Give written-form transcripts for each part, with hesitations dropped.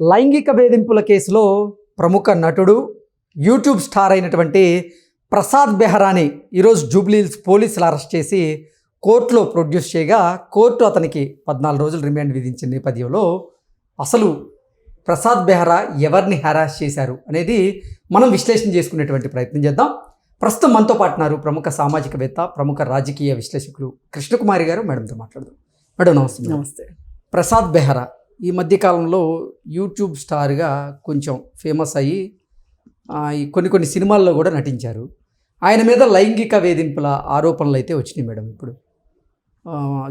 లైంగిక వేధింపుల కేసులో ప్రముఖ నటుడు యూట్యూబ్ స్టార్ అయినటువంటి ప్రసాద్ బెహరాని ఈరోజు జూబ్లీహిల్స్ పోలీసులు అరెస్ట్ చేసి కోర్టులో ప్రొడ్యూస్ చేయగా కోర్టు అతనికి 14 రోజులు రిమాండ్ విధించిన నేపథ్యంలో అసలు ప్రసాద్ బెహ్రా ఎవరిని హెరాస్ చేశారు అనేది మనం విశ్లేషణ చేసుకునేటువంటి ప్రయత్నం చేద్దాం. ప్రస్తుతం మనతో పాటున్నారు ప్రముఖ సామాజికవేత్త, ప్రముఖ రాజకీయ విశ్లేషకులు కృష్ణకుమారి గారు. మేడంతో మాట్లాడదాం. మేడం నమస్తే. నమస్తే. ప్రసాద్ బెహ్రా ఈ మధ్యకాలంలో యూట్యూబ్ స్టార్గా కొంచెం ఫేమస్ అయ్యి కొన్ని సినిమాల్లో కూడా నటించారు. ఆయన మీద లైంగిక వేధింపుల ఆరోపణలు అయితే వచ్చినాయి మేడం. ఇప్పుడు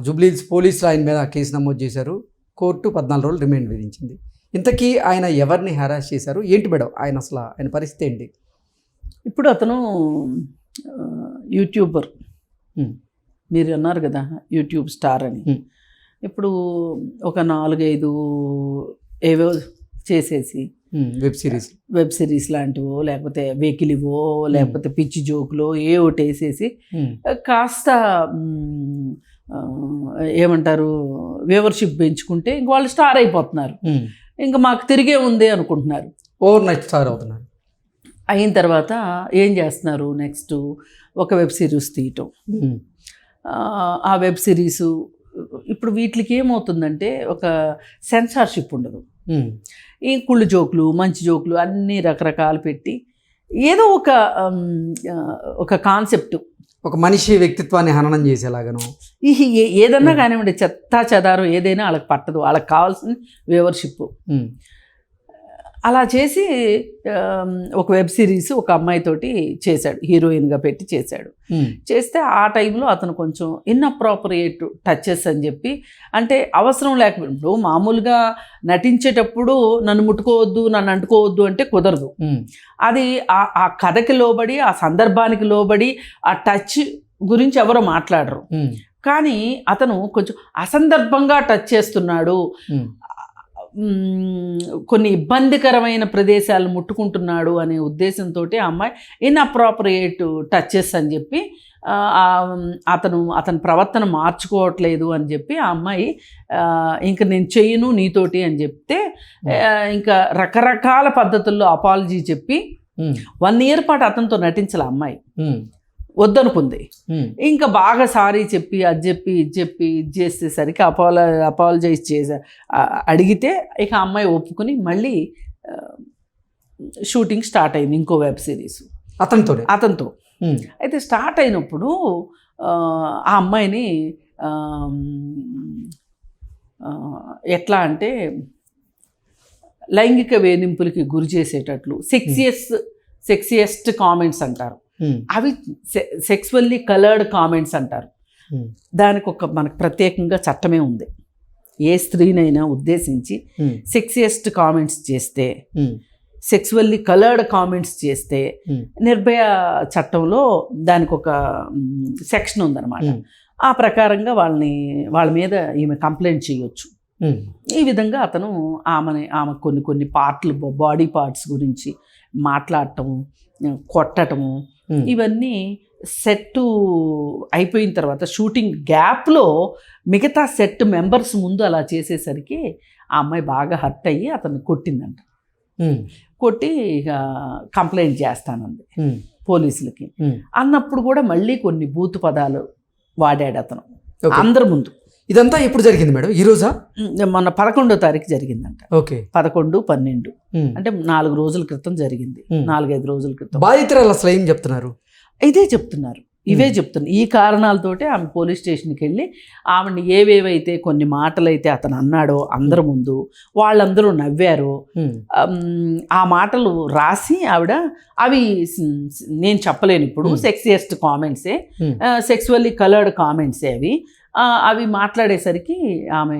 జూబ్లీహిల్స్ పోలీసులు ఆయన మీద కేసు నమోదు చేశారు. కోర్టు 14 రోజులు రిమాండ్ విధించింది. ఇంతకీ ఆయన ఎవరిని హెరాస్ చేశారు ఏంటి మేడం? ఆయన పరిస్థితి ఏంటి? ఇప్పుడు అతను యూట్యూబర్, మీరు అన్నారు కదా యూట్యూబ్ స్టార్ అని. ఇప్పుడు ఒక 4-5 ఏవో చేసేసి వెబ్ సిరీస్ లాంటివో లేకపోతే వెకిలివో లేకపోతే పిచ్చి జోకులో ఏ ఒకటి వేసేసి కాస్త ఏమంటారు వ్యూవర్షిప్ పెంచుకుంటే ఇంక వాళ్ళు స్టార్ అయిపోతున్నారు. ఇంకా మాకు తిరిగే ఉంది అనుకుంటున్నారు. ఓవర్ నైట్ స్టార్ అవుతున్నారు. అయిన తర్వాత ఏం చేస్తున్నారు, నెక్స్ట్ ఒక వెబ్ సిరీస్ తీయటం. ఆ వెబ్ సిరీసు ఇప్పుడు వీటికి ఏమవుతుందంటే ఒక సెన్సార్షిప్ ఉండదు. ఈ కుళ్ళు జోకులు, మంచి జోకులు అన్నీ రకరకాలు పెట్టి ఏదో ఒక కాన్సెప్ట్, ఒక మనిషి వ్యక్తిత్వాన్ని హననం చేసేలాగను ఏదన్నా కానివ్వండి, చెత్తా చెదారం ఏదైనా వాళ్ళకి పట్టదు. వాళ్ళకి కావాల్సిన వ్యూవర్షిప్. అలా చేసి ఒక వెబ్ సిరీస్ ఒక అమ్మాయితోటి చేశాడు, హీరోయిన్గా పెట్టి చేశాడు. చేస్తే ఆ టైంలో అతను కొంచెం ఇన్అప్రాపరియేట్ టచెస్ అని చెప్పి, అంటే అవసరం లేకపోతే మామూలుగా నటించేటప్పుడు నన్ను ముట్టుకోవద్దు, నన్ను అంటుకోవద్దు అంటే కుదరదు. అది ఆ కథకి లోబడి, ఆ సందర్భానికి లోబడి ఆ టచ్ గురించి ఎవరో మాట్లాడరు. కానీ అతను కొంచెం అసందర్భంగా టచ్ చేస్తున్నాడు, కొన్ని ఇబ్బందికరమైన ప్రదేశాలు ముట్టుకుంటున్నాడు అనే ఉద్దేశంతో ఆ అమ్మాయి ఇన్అప్రాపరియేట్ టచెస్ అని చెప్పి అతని ప్రవర్తన మార్చుకోవట్లేదు అని చెప్పి ఆ అమ్మాయి ఇంకా నేను చెయ్యను నీతోటి అని చెప్తే ఇంకా రకరకాల పద్ధతుల్లో అపాలజీ చెప్పి 1 year పాటు అతనితో నటించాలి అమ్మాయి. వద్దనుకుంది. ఇంకా బాగా సారీ చెప్పి అది చెప్పి ఇది చెప్పి ఇది చేసేసరికి అపాలజైజ్ అడిగితే ఇక అమ్మాయి ఒప్పుకుని మళ్ళీ షూటింగ్ స్టార్ట్ అయింది ఇంకో వెబ్ సిరీస్ అతనితో. అయితే స్టార్ట్ అయినప్పుడు ఆ అమ్మాయిని ఎట్లా అంటే లైంగిక వేధింపులకి గురి చేసేటట్లు సెక్సియస్ట్ కామెంట్స్ అంటారు, అవి సెక్సువల్లీ కలర్డ్ కామెంట్స్ అంటారు. దానికి మనకు ప్రత్యేకంగా చట్టమే ఉంది. ఏ స్త్రీనైనా ఉద్దేశించి సెక్సియస్ట్ కామెంట్స్ చేస్తే, సెక్సువల్లీ కలర్డ్ కామెంట్స్ చేస్తే నిర్భయ చట్టంలో దానికి ఒక సెక్షన్ ఉందన్నమాట. ఆ ప్రకారంగా వాళ్ళ మీద ఈమె కంప్లైంట్ చేయొచ్చు. ఈ విధంగా అతను ఆమె కొన్ని పార్ట్లు, బాడీ పార్ట్స్ గురించి మాట్లాడటము, కొట్టటము, ఇవన్నీ సెట్ అయిపోయిన తర్వాత షూటింగ్ గ్యాప్లో మిగతా సెట్ మెంబర్స్ ముందు అలా చేసేసరికి ఆ అమ్మాయి బాగా హర్ట్ అయ్యి అతన్ని కొట్టిందంట. కొట్టి ఇక కంప్లైంట్ చేస్తానంది పోలీసులకి. అన్నప్పుడు కూడా మళ్ళీ కొన్ని బూతు పదాలు వాడాడు అతను అందరి ముందు. ఇదంతా ఎప్పుడు జరిగింది మేడం? ఈ రోజా? మొన్న 11వ తారీఖు జరిగిందంట. ఓకే. 11, 12 అంటే 4 రోజుల క్రితం జరిగింది. 4-5 రోజుల క్రితం. బాధితురాలు అసలు ఏం చెప్తున్నారు? ఇవే చెప్తున్నారు. ఈ కారణాలతోటే ఆమె పోలీస్ స్టేషన్కి వెళ్ళి ఆమెను ఏవేవైతే కొన్ని మాటలైతే అతను అన్నాడో అందరి ముందు వాళ్ళందరూ నవ్వారు. ఆ మాటలు రాసి ఆవిడ అవి నేను చెప్పలేను ఇప్పుడు, సెక్సియస్ట్ కామెంట్సే, సెక్సువల్లీ కలర్డ్ కామెంట్సే అవి మాట్లాడేసరికి ఆమె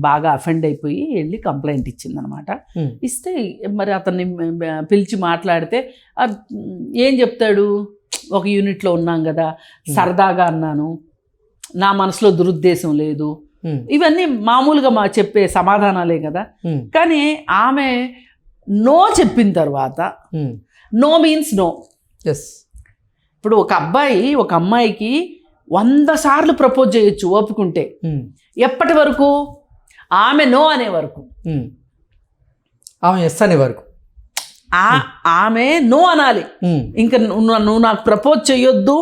బాగా అఫెండ్ అయిపోయి వెళ్ళి కంప్లైంట్ ఇచ్చిందనమాట. ఇస్తే మరి అతన్ని పిలిచి మాట్లాడితే ఏం చెప్తాడు, ఒక యూనిట్లో ఉన్నాం కదా, సరదాగా అన్నాను, నా మనసులో దురుద్దేశం లేదు, ఇవన్నీ మామూలుగా చెప్పే సమాధానాలే కదా. కానీ ఆమె నో చెప్పిన తర్వాత నో మీన్స్ నో. ఇప్పుడు ఒక అబ్బాయి ఒక అమ్మాయికి 100 సార్లు ప్రపోజ్ చేయొచ్చు ఓపుకుంటే. ఎప్పటి వరకు? ఆమె నో అనే వరకు. ఆమె ఎస్ అనే వరకు. ఆమె నో అనాలి. ఇంకా నువ్వు నాకు ప్రపోజ్ చేయొద్దు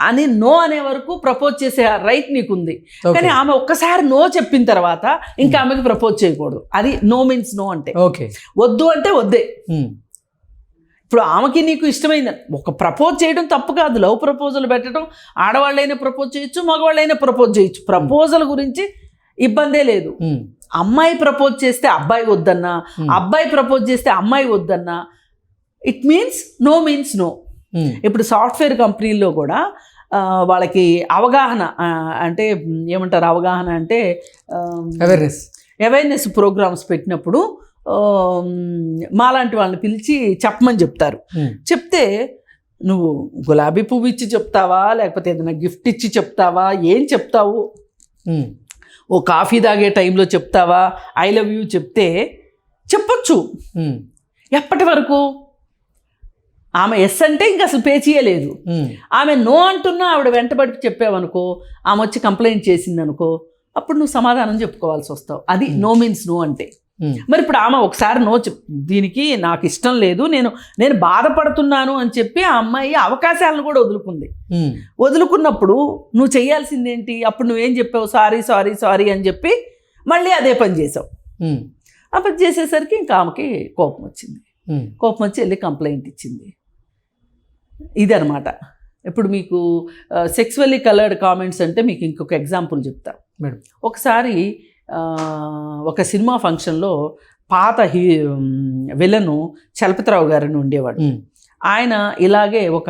అని నో అనే వరకు ప్రపోజ్ చేసే రైట్ నీకుంది. కానీ ఆమె ఒక్కసారి నో చెప్పిన తర్వాత ఇంకా ఆమెకి ప్రపోజ్ చేయకూడదు. అది నో మీన్స్ నో అంటే. ఓకే, వద్దు అంటే వద్దే. ఇప్పుడు ఆమెకి నీకు ఇష్టమైంది ఒక ప్రపోజ్ చేయడం తప్పు కాదు. లవ్ ప్రపోజల్ పెట్టడం ఆడవాళ్ళైనా ప్రపోజ్ చేయొచ్చు, మగవాళ్ళైనా ప్రపోజ్ చేయొచ్చు. ప్రపోజల్ గురించి ఇబ్బందే లేదు. అమ్మాయి ప్రపోజ్ చేస్తే అబ్బాయి వద్దన్నా, అబ్బాయి ప్రపోజ్ చేస్తే అమ్మాయి వద్దన్నా, ఇట్ మీన్స్ నో. ఇప్పుడు సాఫ్ట్వేర్ కంపెనీల్లో కూడా వాళ్ళకి అవగాహన అంటే ఏమంటారు, అవగాహన అంటే అవేర్నెస్ ప్రోగ్రామ్స్ పెట్టినప్పుడు మాలాంటి వాళ్ళని పిలిచి చెప్పమని చెప్తారు. చెప్తే నువ్వు గులాబీ పువ్వు ఇచ్చి చెప్తావా, లేకపోతే ఏదైనా గిఫ్ట్ ఇచ్చి చెప్తావా, ఏం చెప్తావు, ఓ కాఫీ తాగే టైంలో చెప్తావా, ఐ లవ్ యూ చెప్తే చెప్పొచ్చు. ఎప్పటి వరకు ఆమె ఎస్ అంటే ఇంక అసలు పే చేయలేదు. ఆమె నో అంటున్నా ఆవిడ వెంటబడి చెప్పావనుకో, ఆమె వచ్చి కంప్లైంట్ చేసిందనుకో, అప్పుడు నువ్వు సమాధానం చెప్పుకోవాల్సి వస్తావు. అది నో మీన్స్ నో అంటే. మరి ఇప్పుడు ఆమె ఒకసారి నో దీనికి నాకు ఇష్టం లేదు, నేను బాధపడుతున్నాను అని చెప్పి ఆ అమ్మాయి అవకాశాలను కూడా వదులుకున్నప్పుడు నువ్వు చేయాల్సింది ఏంటి? అప్పుడు నువ్వేం చెప్పావు? సారీ అని చెప్పి మళ్ళీ అదే పని చేసావు. ఆ పని చేసేసరికి ఇంకా ఆమెకి కోపం వచ్చి వెళ్ళి కంప్లైంట్ ఇచ్చింది. ఇదనమాట. ఇప్పుడు మీకు సెక్సువల్లీ కలర్డ్ కామెంట్స్ అంటే మీకు ఇంకొక ఎగ్జాంపుల్ చెప్తాను మేడం. ఒకసారి ఒక సినిమా ఫంక్షన్లో పాత విలను చలపతిరావు గారిని ఉండేవాడు. ఆయన ఇలాగే ఒక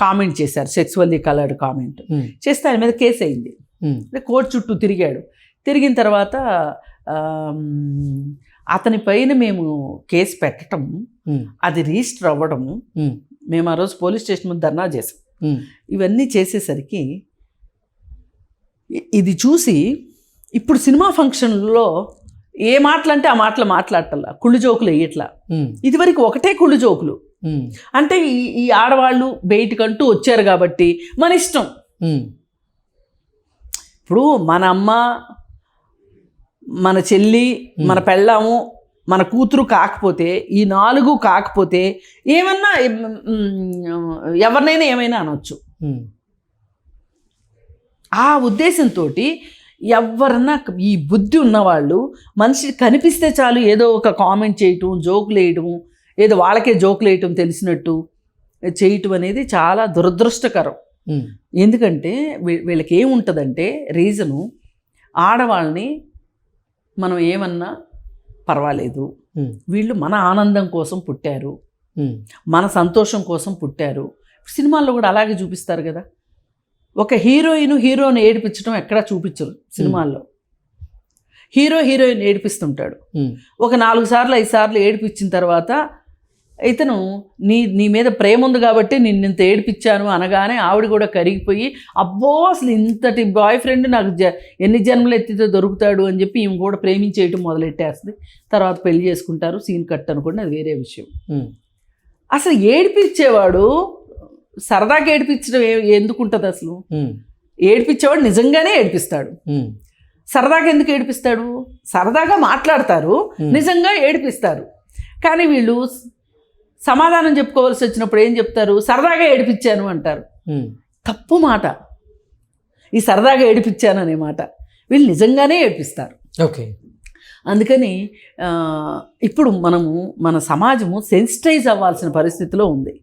కామెంట్ చేశారు, సెక్సువల్లీ కలర్డ్ కామెంట్ చేస్తే ఆయన మీద కేసు అయింది. కోర్టు చుట్టూ తిరిగిన తర్వాత అతని పైన మేము కేసు పెట్టడం, అది రిజిస్టర్ అవ్వడం, మేము ఆ రోజు పోలీస్ స్టేషన్ ముందు ధర్నా చేసాం. ఇవన్నీ చేసేసరికి ఇది చూసి ఇప్పుడు సినిమా ఫంక్షన్లో ఏ మాటలంటే ఆ మాటలు మాట్లాడటల్లా, కుళ్ళు జోకులు వేయట్లా. ఇదివరకు ఒకటే కుళ్ళు జోకులు అంటే ఈ ఆడవాళ్ళు బయటకంటూ వచ్చారు కాబట్టి మన ఇష్టం. ఇప్పుడు మన అమ్మ, మన చెల్లి, మన పెళ్ళాము, మన కూతురు కాకపోతే, ఈ 4 కాకపోతే ఏమన్నా ఎవరినైనా ఏమైనా అనొచ్చు. ఆ ఉద్దేశంతో ఎవరన్నా ఈ బుద్ధి ఉన్నవాళ్ళు మనిషి కనిపిస్తే చాలు ఏదో ఒక కామెంట్ చేయటం, జోకులు వేయటం, ఏదో వాళ్ళకే జోకులు వేయటం తెలిసినట్టు చేయటం అనేది చాలా దురదృష్టకరం. ఎందుకంటే వీళ్ళకి ఏముంటుందంటే రీజను, ఆడవాళ్ళని మనం ఏమన్నా పర్వాలేదు, వీళ్ళు మన ఆనందం కోసం పుట్టారు, మన సంతోషం కోసం పుట్టారు. సినిమాల్లో కూడా అలాగే చూపిస్తారు కదా. ఒక హీరోని ఏడిపించడం ఎక్కడా చూపించరు సినిమాల్లో. హీరోయిన్ ఏడిపిస్తుంటాడు. ఒక 4 సార్లు 5 సార్లు ఏడిపించిన తర్వాత ఇతను నీ మీద ప్రేమ ఉంది కాబట్టి నిన్నింత ఏడిపించాను అనగానే ఆవిడ కూడా కరిగిపోయి, అబ్బో అసలు ఇంతటి బాయ్ ఫ్రెండ్ నాకు ఎన్ని జన్మలు ఎత్తితే దొరుకుతాడు అని చెప్పి ఈమె కూడా ప్రేమించేయటం మొదలెట్టేస్తుంది. తర్వాత పెళ్లి చేసుకుంటారు, సీన్ కట్ అనుకోండి, అది వేరే విషయం. అసలు ఏడిపించేవాడు సరదాగా ఏడిపించడం ఎందుకు ఉంటుంది? అసలు ఏడిపించేవాడు నిజంగానే ఏడిపిస్తాడు. సరదాగా ఎందుకు ఏడిపిస్తాడు? సరదాగా మాట్లాడతారు, నిజంగా ఏడిపిస్తారు. కానీ వీళ్ళు సమాధానం చెప్పుకోవాల్సి వచ్చినప్పుడు ఏం చెప్తారు? సరదాగా ఏడిపించాను అంటారు. తప్పు మాట ఈ సరదాగా ఏడిపించాను అనే మాట. వీళ్ళు నిజంగానే ఏడిపిస్తారు. ఓకే. అందుకని ఇప్పుడు మన సమాజము సెన్సిటైజ్ అవ్వాల్సిన పరిస్థితిలో ఉంది.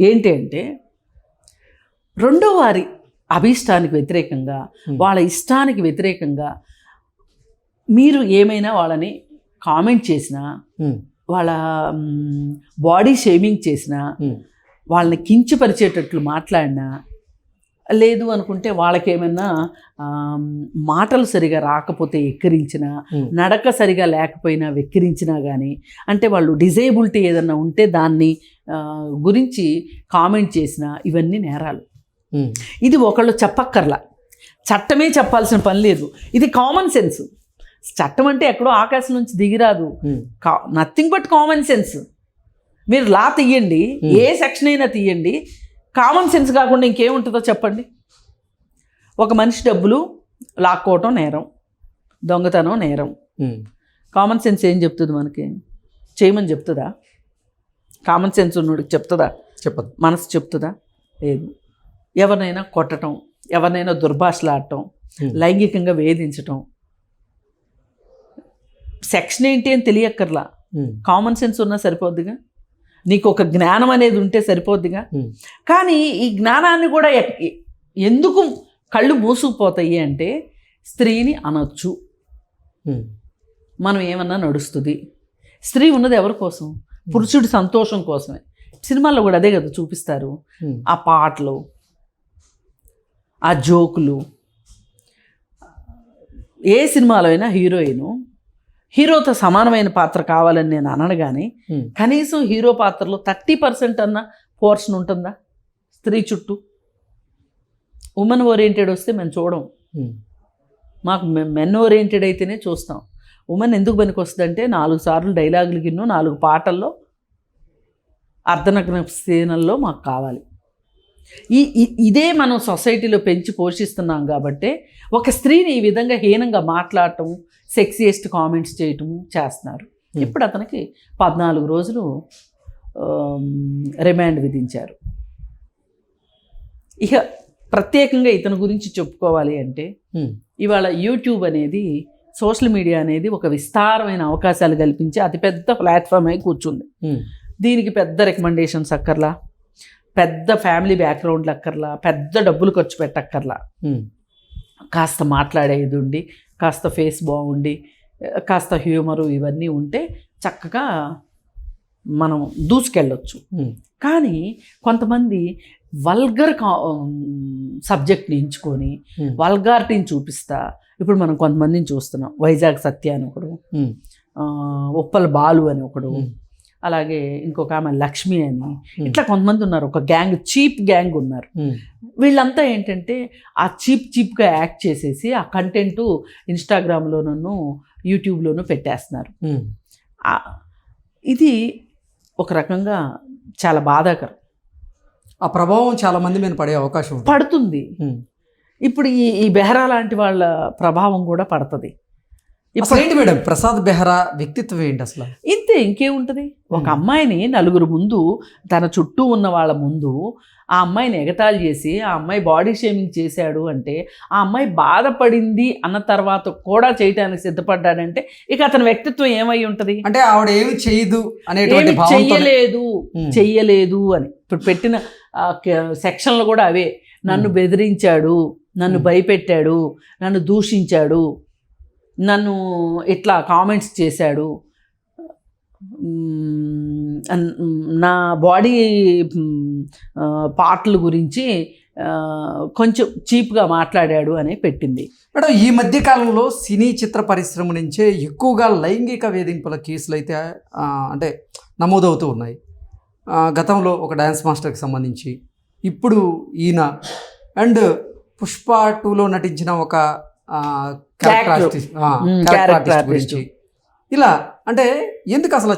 ఏంటి అంటే రెండో వారి అభీష్టానికి వ్యతిరేకంగా, వాళ్ళ ఇష్టానికి వ్యతిరేకంగా మీరు ఏమైనా వాళ్ళని కామెంట్ చేసినా, వాళ్ళ బాడీ షేమింగ్ చేసినా, వాళ్ళని కించపరిచేటట్లు మాట్లాడినా, లేదు అనుకుంటే వాళ్ళకేమైనా మాటలు సరిగా రాకపోతే ఎక్కిరించినా, నడక సరిగా లేకపోయినా వెక్కిరించినా కానీ, అంటే వాళ్ళు డిజేబిలిటీ ఏదన్నా ఉంటే దాన్ని గురించి కామెంట్ చేసినా, ఇవన్నీ నేరాలు. ఇది ఒకళ్ళు చెప్పక్కర్లా, చట్టమే చెప్పాల్సిన పని లేదు. ఇది కామన్ సెన్స్. చట్టం అంటే ఎక్కడో ఆకాశం నుంచి దిగిరాదు, నథింగ్ బట్ కామన్ సెన్స్. మీరు లా తీయండి, ఏ సెక్షన్ అయినా తీయండి, కామన్ సెన్స్ కాకుండా ఇంకేముంటుందో చెప్పండి. ఒక మనిషి డబ్బులు లాక్కోవటం నేరం, దొంగతనం నేరం, కామన్ సెన్స్ ఏం చెప్తుంది మనకి? చేయమని చెప్తుందా? కామన్ సెన్స్ ఉన్నోడికి చెప్తుందా? చెప్పదు. మనసు చెప్తుందా? లేదు. ఎవరినైనా కొట్టడం, ఎవరినైనా దుర్భాషలాడటం, లైంగికంగా వేధించటం, సెక్షన్ ఏంటి అని తెలియక్కర్లా, కామన్ సెన్స్ ఉన్నా సరిపోద్దిగా, నీకు ఒక జ్ఞానం అనేది ఉంటే సరిపోద్దిగా. కానీ ఈ జ్ఞానాన్ని కూడా ఎందుకు కళ్ళు మూసుకుపోతాయి అంటే, స్త్రీని అనొచ్చు, మనం ఏమన్నా నడుస్తుంది. స్త్రీ ఉన్నది ఎవరి కోసం? పురుషుడి సంతోషం కోసమే. సినిమాల్లో కూడా అదే కదా చూపిస్తారు. ఆ పాటలు, ఆ జోకులు. ఏ సినిమాలో అయినా హీరోతో సమానమైన పాత్ర కావాలని నేను అనను, కానీ కనీసం హీరో పాత్రలో 30% అన్న పోర్షన్ ఉంటుందా స్త్రీ చుట్టూ? ఉమెన్ ఓరియంటెడ్ వస్తే మేము చూడం. మాకు మెన్ ఓరియంటెడ్ అయితేనే చూస్తాం. ఉమెన్ ఎందుకు పనికి వస్తుందంటే 4 సార్లు డైలాగులు గిన్నో 4 పాటల్లో అర్ధనగ్న సీనల్లో మాకు కావాలి. ఇదే మనం సొసైటీలో పెంచి పోషిస్తున్నాం కాబట్టి ఒక స్త్రీని ఈ విధంగా హీనంగా మాట్లాడటం, సెక్సియస్ట్ కామెంట్స్ చేయటం చేస్తున్నారు. ఇప్పుడు అతనికి 14 రోజులు రిమాండ్ విధించారు. ఇక ప్రత్యేకంగా ఇతని గురించి చెప్పుకోవాలి అంటే, ఇవాళ యూట్యూబ్ అనేది, సోషల్ మీడియా అనేది ఒక విస్తారమైన అవకాశాలు కల్పించి అతిపెద్ద ప్లాట్ఫామ్ అయి కూర్చుంది. దీనికి పెద్ద రికమెండేషన్స్ అక్కర్లా, పెద్ద ఫ్యామిలీ బ్యాక్గ్రౌండ్లు అక్కర్లా, పెద్ద డబ్బులు ఖర్చు పెట్టక్కర్లా. కాస్త మాట్లాడేది ఉండి, కాస్త ఫేస్ బాగుండి, కాస్త హ్యూమరు ఇవన్నీ ఉంటే చక్కగా మనం దూసుకెళ్ళొచ్చు. కానీ కొంతమంది వల్గర్ సబ్జెక్ట్ని ఎంచుకొని వల్గారిటీని చూపిస్తా. ఇప్పుడు మనం కొంతమందిని చూస్తున్నాం. వైజాగ్ సత్య అని ఒకడు, ఉప్పల్ బాలు అని ఒకడు, అలాగే ఇంకొక ఆమె లక్ష్మి అని, ఇట్లా కొంతమంది ఉన్నారు. ఒక గ్యాంగ్, చీప్ గ్యాంగ్ ఉన్నారు. వీళ్ళంతా ఏంటంటే ఆ చీప్గా యాక్ట్ చేసేసి ఆ కంటెంట్ ఇన్స్టాగ్రామ్లోనూ యూట్యూబ్లోనూ పెట్టేస్తున్నారు. ఇది ఒక రకంగా చాలా బాధాకరం. ఆ ప్రభావం చాలా మంది మీద పడే అవకాశం పడుతుంది. ఇప్పుడు ఈ బెహ్రా లాంటి వాళ్ళ ప్రభావం కూడా పడుతుంది. అసలు ఏంటి మేడం ప్రసాద్ బెహ్రా వ్యక్తిత్వం ఏంటి అసలు? ఇంతే, ఇంకేముంటుంది. ఒక అమ్మాయిని నలుగురు ముందు, తన చుట్టూ ఉన్న వాళ్ళ ముందు ఆ అమ్మాయిని ఎగతాళి చేసి ఆ అమ్మాయి బాడీ షేమింగ్ చేశాడు అంటే, ఆ అమ్మాయి బాధపడింది అన్న తర్వాత కూడా చేయటానికి సిద్ధపడ్డాడంటే ఇక అతని వ్యక్తిత్వం ఏమై ఉంటుంది? అంటే ఆవిడ ఏమి చేయదు అనేటువంటి చెయ్యలేదు అని ఇప్పుడు పెట్టిన సెక్షన్లు కూడా అవే. నన్ను బెదిరించాడు, నన్ను భయపెట్టాడు, నన్ను దూషించాడు, నన్ను ఇట్లా కామెంట్స్ చేశాడు, నా బాడీ పార్ట్ల గురించి కొంచెం చీప్గా మాట్లాడాడు అని పెట్టింది. మేడం, ఈ మధ్య కాలంలో సినీ చిత్ర పరిశ్రమ నుంచే ఎక్కువగా లైంగిక వేధింపుల కేసులు అయితే అంటే నమోదవుతూ ఉన్నాయి. గతంలో ఒక డ్యాన్స్ మాస్టర్కి సంబంధించి, ఇప్పుడు ఈయన, అండ్ పుష్ప 2లో నటించిన ఒక క్యారెక్టర్ గురించి, ఇలా అంటే ఎందుకు అసలు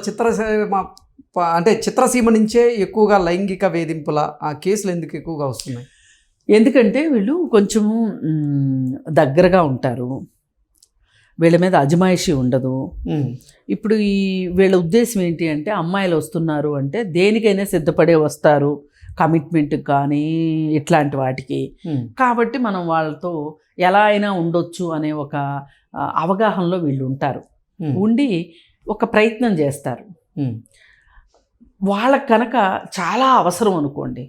చిత్రసీమ నుంచే ఎక్కువగా లైంగిక వేధింపుల కేసులు ఎందుకు ఎక్కువగా వస్తున్నాయి? ఎందుకంటే వీళ్ళు కొంచెము దగ్గరగా ఉంటారు, వీళ్ళ మీద అజమాయిషీ ఉండదు. ఇప్పుడు వీళ్ళ ఉద్దేశం ఏంటి అంటే, అమ్మాయిలు వస్తున్నారు అంటే దేనికైనా సిద్ధపడే వస్తారు, కమిట్మెంట్కి కానీ ఇట్లాంటి వాటికి. కాబట్టి మనం వాళ్ళతో ఎలా అయినా ఉండొచ్చు అనే ఒక అవగాహనలో వీళ్ళు ఉంటారు. ఉండి ఒక ప్రయత్నం చేస్తారు. వాళ్ళకి కనుక చాలా అవసరం అనుకోండి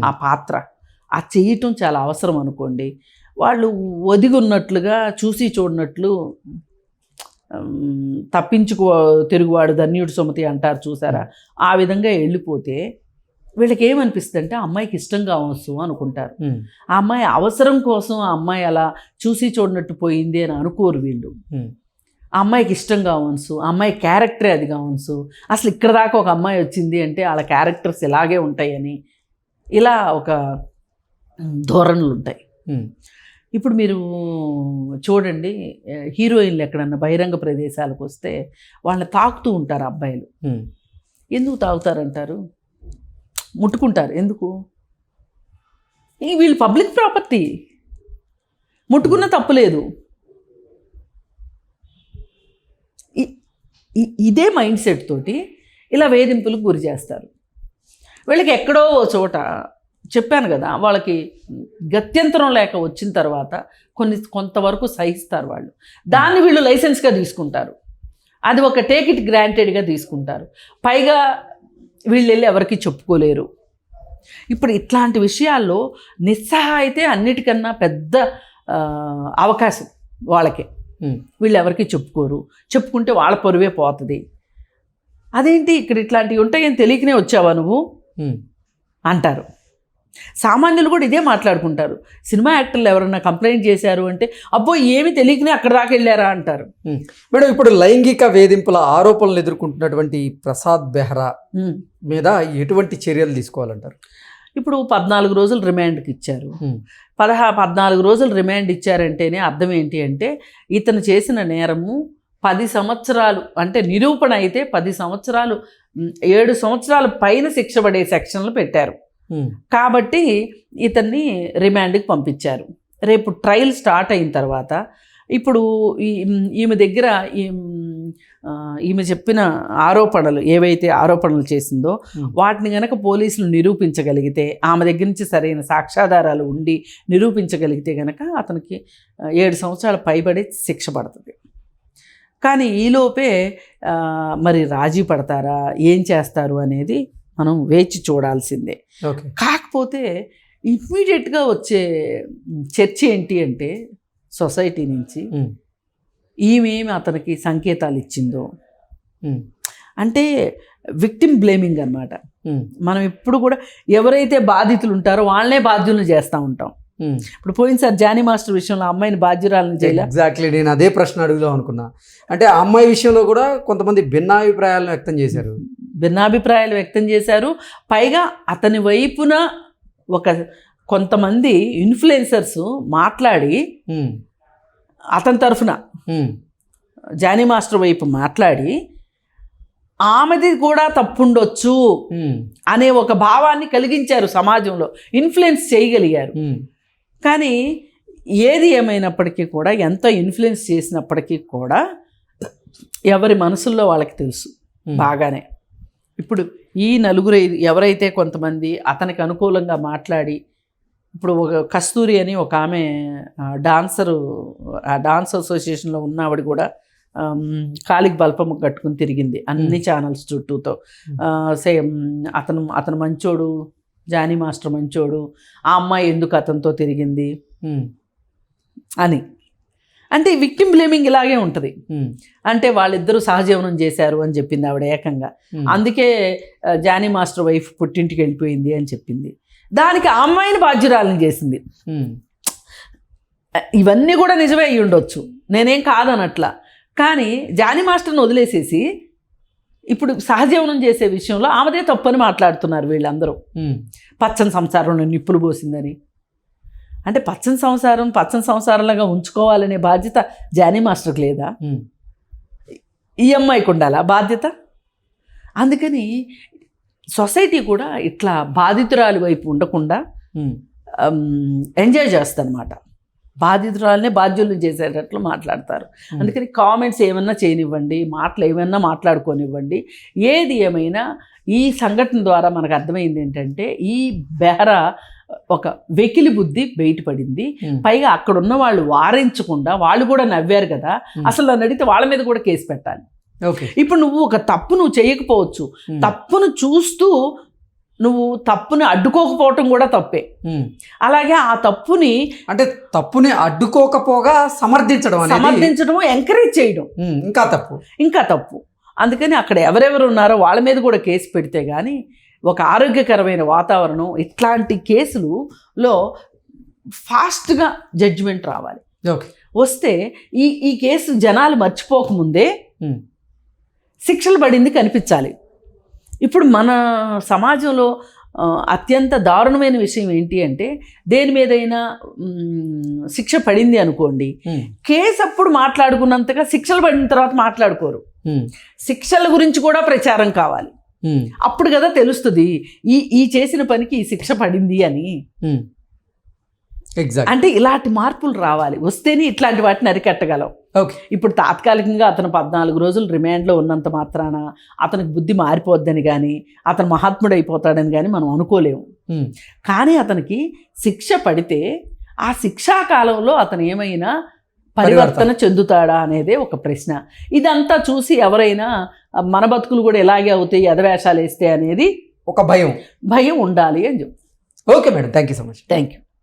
ఆ పాత్ర, ఆ చేయటం చాలా అవసరం అనుకోండి, వాళ్ళు ఒదిగున్నట్లుగా చూసి చూడనట్లు తప్పించుకో తిరుగువాడు ధన్యుడు సుమతి అంటారు చూసారా, ఆ విధంగా వెళ్ళిపోతే వీళ్ళకి ఏమనిపిస్తుంది అంటే ఆ అమ్మాయికి ఇష్టం కావచ్చు అనుకుంటారు. ఆ అమ్మాయి అవసరం కోసం ఆ అమ్మాయి అలా చూసి చూడనట్టు పోయింది అని అనుకోరు వీళ్ళు. ఆ అమ్మాయికి ఇష్టం కావచ్చు, ఆ అమ్మాయి క్యారెక్టరే అది కావచ్చు, అసలు ఇక్కడ దాకా ఒక అమ్మాయి వచ్చింది అంటే వాళ్ళ క్యారెక్టర్స్ ఇలాగే ఉంటాయని, ఇలా ఒక ధోరణులు ఉంటాయి. ఇప్పుడు మీరు చూడండి, హీరోయిన్లు ఎక్కడన్నా బహిరంగ ప్రదేశాలకు వస్తే వాళ్ళని తాకుతూ ఉంటారు అబ్బాయిలు. ఎందుకు తాగుతారంటారు? ముట్టుకుంటారు ఎందుకు? వీళ్ళు పబ్లిక్ ప్రాపర్టీ, ముట్టుకున్న తప్పులేదు. ఇదే మైండ్ సెట్ తోటి ఇలా వేధింపులకు గురి చేస్తారు. వీళ్ళకి ఎక్కడో ఓ చోట చెప్పాను కదా, వాళ్ళకి గత్యంతరం లేక వచ్చిన తర్వాత కొంతవరకు సహిస్తారు వాళ్ళు. దాన్ని వీళ్ళు లైసెన్స్గా తీసుకుంటారు, అది ఒక టేక్ ఇట్ గ్రాంటెడ్గా తీసుకుంటారు. పైగా వీళ్ళు వెళ్ళి ఎవరికి చెప్పుకోలేరు. ఇప్పుడు ఇట్లాంటి విషయాల్లో నిస్సహాయితే అన్నిటికన్నా పెద్ద అవకాశం వాళ్ళకే. వీళ్ళు ఎవరికి చెప్పుకోరు, చెప్పుకుంటే వాళ్ళ పరువే పోతుంది. అదేంటి ఇక్కడ ఇట్లాంటివి ఉంటాయని తెలియకనే వచ్చావా నువ్వు అంటారు. సామాన్యులు కూడా ఇదే మాట్లాడుకుంటారు. సినిమా యాక్టర్లు ఎవరన్నా కంప్లైంట్ చేశారు అంటే అబ్బో ఏమి తెలియకనే అక్కడ దాకా వెళ్ళారా అంటారు. మేడం, ఇప్పుడు లైంగిక వేధింపుల ఆరోపణలు ఎదుర్కొంటున్నటువంటి ప్రసాద్ బెహ్రా మీద ఎటువంటి చర్యలు తీసుకోవాలంటారు? ఇప్పుడు 14 రోజులు రిమాండ్కి ఇచ్చారు. 14 రోజులు రిమాండ్ ఇచ్చారంటేనే అర్థం ఏంటి అంటే ఇతను చేసిన నేరము 10 సంవత్సరాలు, అంటే నిరూపణ అయితే 10 సంవత్సరాలు 7 సంవత్సరాల పైన శిక్ష పడే సెక్షన్లు పెట్టారు. కాబట్టి ఇతన్ని రిమాండ్కి పంపించారు. రేపు ట్రయల్ స్టార్ట్ అయిన తర్వాత ఇప్పుడు ఈమె దగ్గర ఈమె చెప్పిన ఆరోపణలు ఏవైతే ఆరోపణలు చేసిందో వాటిని గనక పోలీసులు నిరూపించగలిగితే, ఆమె దగ్గర నుంచి సరైన సాక్ష్యాధారాలు ఉండి నిరూపించగలిగితే గనక అతనికి 7 సంవత్సరాల పైబడి శిక్ష పడుతుంది. కానీ ఈలోపే మరి రాజీ పడతారా, ఏం చేస్తారు అనేది మనం వేచి చూడాల్సిందే. కాకపోతే ఇమ్మీడియట్గా వచ్చే చర్చ ఏంటి అంటే సొసైటీ నుంచి ఈమెమి అతనికి సంకేతాలు ఇచ్చిందో, అంటే విక్టిమ్ బ్లేమింగ్ అన్నమాట. మనం ఎప్పుడు కూడా ఎవరైతే బాధితులు ఉంటారో వాళ్ళనే బాధ్యులను చేస్తూ ఉంటాం. ఇప్పుడు పోయినసారి జానీ మాస్టర్ విషయంలో అమ్మాయిని బాధ్యురాలను చేయాలి. ఎగ్జాక్ట్లీ, నేను అదే ప్రశ్న అడుగుదాం అనుకున్నా. అంటే ఆ అమ్మాయి విషయంలో కూడా కొంతమంది భిన్నాభిప్రాయాలను వ్యక్తం చేశారు. పైగా అతని వైపున కొంతమంది ఇన్ఫ్లుయెన్సర్స్ మాట్లాడి అతని తరఫున జానీ మాస్టర్ వైపు మాట్లాడి ఆమెది కూడా తప్పుండొచ్చు అనే ఒక భావాన్ని కలిగించారు సమాజంలో, ఇన్ఫ్లుయెన్స్ చేయగలిగారు. కానీ ఏది ఏమైనప్పటికీ కూడా, ఎంత ఇన్ఫ్లుయెన్స్ చేసినప్పటికీ కూడా ఎవరి మనసుల్లో వాళ్ళకి తెలుసు బాగానే. ఇప్పుడు ఈ నలుగురు ఎవరైతే కొంతమంది అతనికి అనుకూలంగా మాట్లాడి, ఇప్పుడు ఒక కస్తూరి అని ఒక ఆమె డాన్సరు, ఆ డాన్స్ అసోసియేషన్లో ఉన్న ఆవిడ కూడా కాలికి బల్పము కట్టుకుని తిరిగింది అన్ని ఛానల్స్ చుట్టూతో. సేమ్ అతను మంచోడు, జానీ మాస్టర్ మంచోడు, ఆ అమ్మాయి ఎందుకు అతనితో తిరిగింది అని. అంటే విక్టిమ్ బ్లేమింగ్ ఇలాగే ఉంటుంది. అంటే వాళ్ళిద్దరూ సహజీవనం చేశారు అని చెప్పింది ఆవిడ ఏకంగా. అందుకే జానీ మాస్టర్ వైఫ్ పుట్టింటికి వెళ్ళిపోయింది అని చెప్పింది. దానికి ఆ అమ్మాయిని బాధ్యురాలను చేసింది. ఇవన్నీ కూడా నిజమే అయ్యి ఉండొచ్చు, నేనేం కాదనట్లా. కానీ జానీ మాస్టర్ని వదిలేసేసి ఇప్పుడు సహజీవనం చేసే విషయంలో ఆమెదే తప్పని మాట్లాడుతున్నారు వీళ్ళందరూ. పచ్చని సంసారంలో నిప్పులు పోసిందని. అంటే పచ్చని సంసారంలాగా ఉంచుకోవాలనే బాధ్యత జానీ మాస్టర్కి లేదా? ఈ అమ్మాయికి ఉండాలా బాధ్యత? అందుకని సొసైటీ కూడా ఇట్లా బాధితురాలి వైపు ఉండకుండా ఎంజాయ్ చేస్తారన్నమాట. బాధితురాలనే బాధ్యులను చేసేటట్లు మాట్లాడతారు. అందుకని కామెంట్స్ ఏమన్నా చేయనివ్వండి, మాటలు ఏమన్నా మాట్లాడుకోనివ్వండి. ఏది ఏమైనా ఈ సంఘటన ద్వారా మనకు అర్థమైంది ఏంటంటే ఈ బెహ్రా ఒక వెకిలి బుద్ధి బయటపడింది. పైగా అక్కడ ఉన్న వాళ్ళు వారించకుండా, వాళ్ళు కూడా నవ్వారు కదా, అసలు నన్ను అడిగితే వాళ్ళ మీద కూడా కేసు పెట్టాలి. ఇప్పుడు నువ్వు ఒక తప్పు నువ్వు చేయకపోవచ్చు, తప్పును చూస్తూ నువ్వు తప్పుని అడ్డుకోకపోవటం కూడా తప్పే. అలాగే ఆ తప్పుని, అంటే తప్పుని అడ్డుకోకపోగా సమర్థించడం, ఎంకరేజ్ చేయడం ఇంకా తప్పు. అందుకని అక్కడ ఎవరెవరు ఉన్నారో వాళ్ళ మీద కూడా కేసు పెడితే కానీ ఒక ఆరోగ్యకరమైన వాతావరణం, ఇట్లాంటి కేసులలో ఫాస్ట్గా జడ్జిమెంట్ రావాలి. వస్తే ఈ కేసు జనాలు మర్చిపోకముందే శిక్షలు పడింది కనిపించాలి. ఇప్పుడు మన సమాజంలో అత్యంత దారుణమైన విషయం ఏంటి అంటే, దేని మీదైనా శిక్ష పడింది అనుకోండి, కేసు అప్పుడు మాట్లాడుకున్నంతగా శిక్షలు పడిన తర్వాత మాట్లాడుకోరు. శిక్షల గురించి కూడా ప్రచారం కావాలి. అప్పుడు కదా తెలుస్తుంది ఈ చేసిన పనికి ఈ శిక్ష పడింది అని. ఎగ్జాక్ట్. అంటే ఇలాంటి మార్పులు రావాలి, వస్తేనే ఇట్లాంటి వాటిని అరికట్టగలం. ఓకే. ఇప్పుడు తాత్కాలికంగా అతను 14 రోజులు రిమాండ్లో ఉన్నంత మాత్రాన అతనికి బుద్ధి మారిపోద్దని కానీ అతను మహాత్ముడు అయిపోతాడని కానీ మనం అనుకోలేము. కానీ అతనికి శిక్ష పడితే ఆ శిక్షా కాలంలో అతను ఏమైనా పరివర్తన చెందుతాడా అనేదే ఒక ప్రశ్న. ఇదంతా చూసి ఎవరైనా మన బతుకులు కూడా ఎలాగే అవుతాయి, ఎదవేషాలు వేస్తే అనేది ఒక భయం ఉండాలి అని చెప్పి. Okay madam, thank you so much. Thank you.